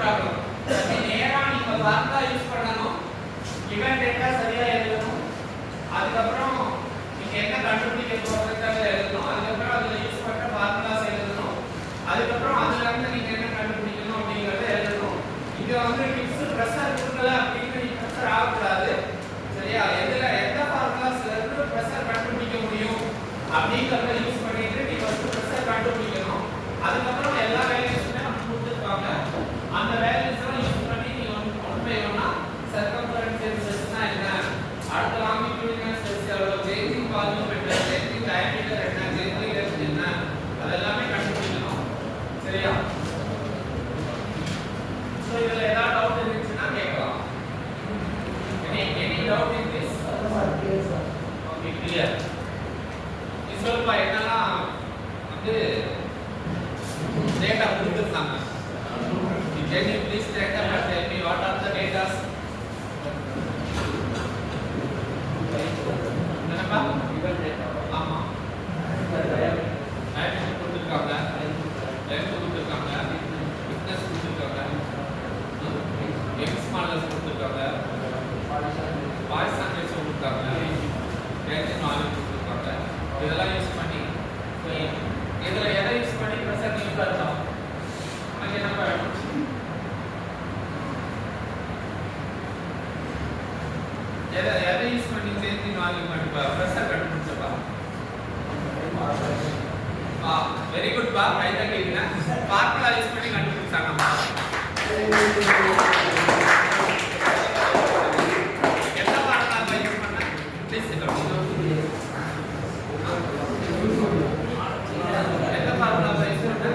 Problem. அப்ப நேரா நீங்க ஃபார்முலா யூஸ் பண்ணனும். கிவன் டேட்டா சரியா எழுதணும். அதுக்கு அப்புறம் நீங்க என்ன கண்டுபிடிக்க போறீங்கன்றத எழுதணும். அதுக்கு அப்புறம் அதுல யூஸ் பண்ற ஃபார்முலாஸ் எழுதணும். அதுக்கு அப்புறம் அதுல இருந்து நீங்க என்ன கண்டுபிடிக்கணும் அப்படிங்கறத எழுதணும். இங்க வந்து டிப்ஸ் பிரஷர் கொடுக்கல அப்படினு நீங்க பிரஷர் ஆகக்கூடாது. சரியா? எந்த ஃபார்முலாஸ்ல இருந்து பிரஷர் கண்டுபிடிக்க முடியும் அப்படிங்கறத யூஸ் பண்ணிட்டு நீங்க வந்து பிரஷர் கண்டுபிடிக்கணும். அதுக்கு அப்புறம் எல்லா வேல்யூஸுமே நமக்கு கொடுத்திருப்பாங்க. அந்த வேல்யூஸ் எல்லாம் யூஸ் பண்ணி நீங்க ஒன் பை ஒன்னா சர்க்கம்ஃபரன்ஸ் ஸ்ட்ரெஸ்னா என்ன, அடுத்த லாங்கிடியூடினல் ஸ்ட்ரெஸ் எவ்வளவு, சேஞ்சிங் வால்யூம் என்ன, சேஞ்சிங் டயாமீட்டர் என்ன, சேஞ்சிங் லென்த் என்ன, அதெல்லாமே கண்டுபிடிக்கணும். சரியா? சோ இதுல ஏதாவது டவுட் இருந்துச்சுன்னா கேட்கலாம். Any doubt in this? Okay, clear. இஸ்வல்பா என்னலாம் வந்து டேட்டா கொடுத்துருக்காங்க. Can you please take them and tell me what are the data? என்னப்பா? ஆமா. டயமீட்டர் கொடுத்துருக்காங்க, லென்த் கொடுத்துருக்காங்க, திக்னஸ் கொடுத்துருக்காங்க, எக்ஸ் மாடல்ஸ் கொடுத்துருக்காங்க, பாய்சன் ரேஷியோ கொடுத்துருக்காங்க, டேஞ்சன் வால்யூம் கொடுத்துருக்காங்க. இதெல்லாம் யூஸ் பண்ணி இதுல எதை யூஸ் பண்ணி பிரஷர் யூஸ் பண்ணலாம்? அங்க நம்ம எதை யூஸ் பண்ணி சேஞ்சிங் வால்யூம் பிரஷர் கண்டுபிடிச்சப்பா? வெரி குட் பா, கை தட்டிடுங்க. ஃபார்முலா யூஸ் பண்ணி கண்டுபிடிச்சாங்க. என்ன ஃபார்முலா யூஸ் பண்ண? ப்ளீஸ் என்ன ஃபார்முலா யூஸ் பண்ண? என்ன ஃபார்முலா யூஸ் பண்ண?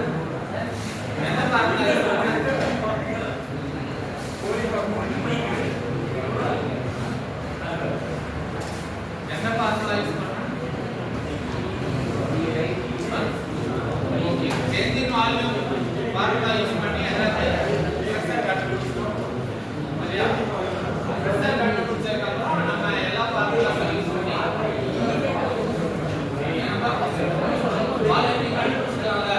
என்ன ஃபார்முலா யூஸ் பண்ண? Okay, changing volume formula use பண்ணி பிரஷர் கண்டுபிடிச்சோம். சரியா? பிரஷர் கண்டுபிடிச்சதுக்கு அப்புறம் நம்ம எல்லா ஃபார்முலாஸும் யூஸ் பண்ணி வால்யூம் கண்டுபிடிச்சாங்க.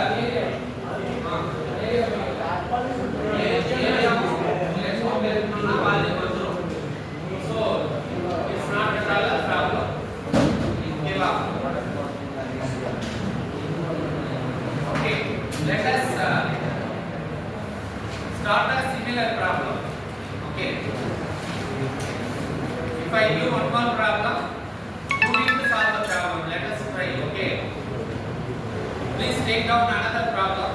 வால்யூம் வந்துரும். So it's not at all a problem. Give up. Okay, let us start a similar problem. Okay, if I give one more problem, you need to solve the problem. Let us try. Okay, please take down another problem.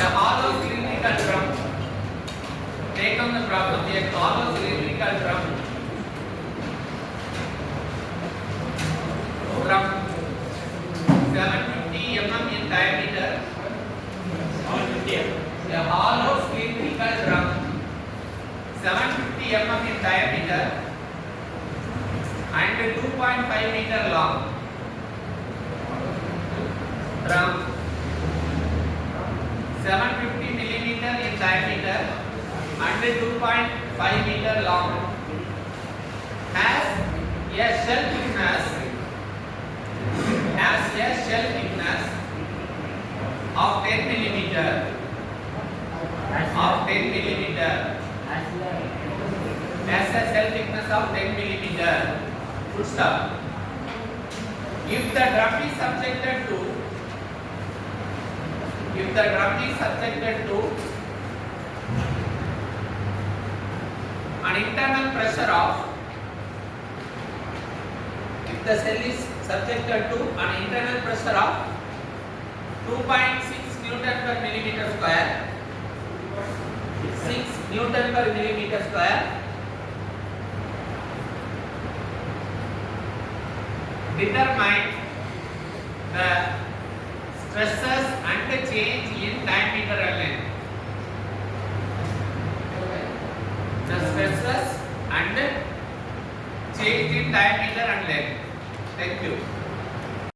A hollow cylindrical drum. Take down the problem. A hollow cylindrical drum from 750 mm in diameter. A hollow cylindrical drum 750 mm in diameter and 2.5 meter long. Drum 750 millimeter in diameter and 2.5 meter long has a shell thickness of 10 millimeter has a shell thickness of 10 millimeter. Full stop. If the drum is subjected to an internal pressure of, if the cell is subjected to an internal pressure of 2.6 Newton per millimeter square, 6 Newton per millimeter square, determine the stresses and the change in diameter and length. The stresses and change in diameter and length. Thank you.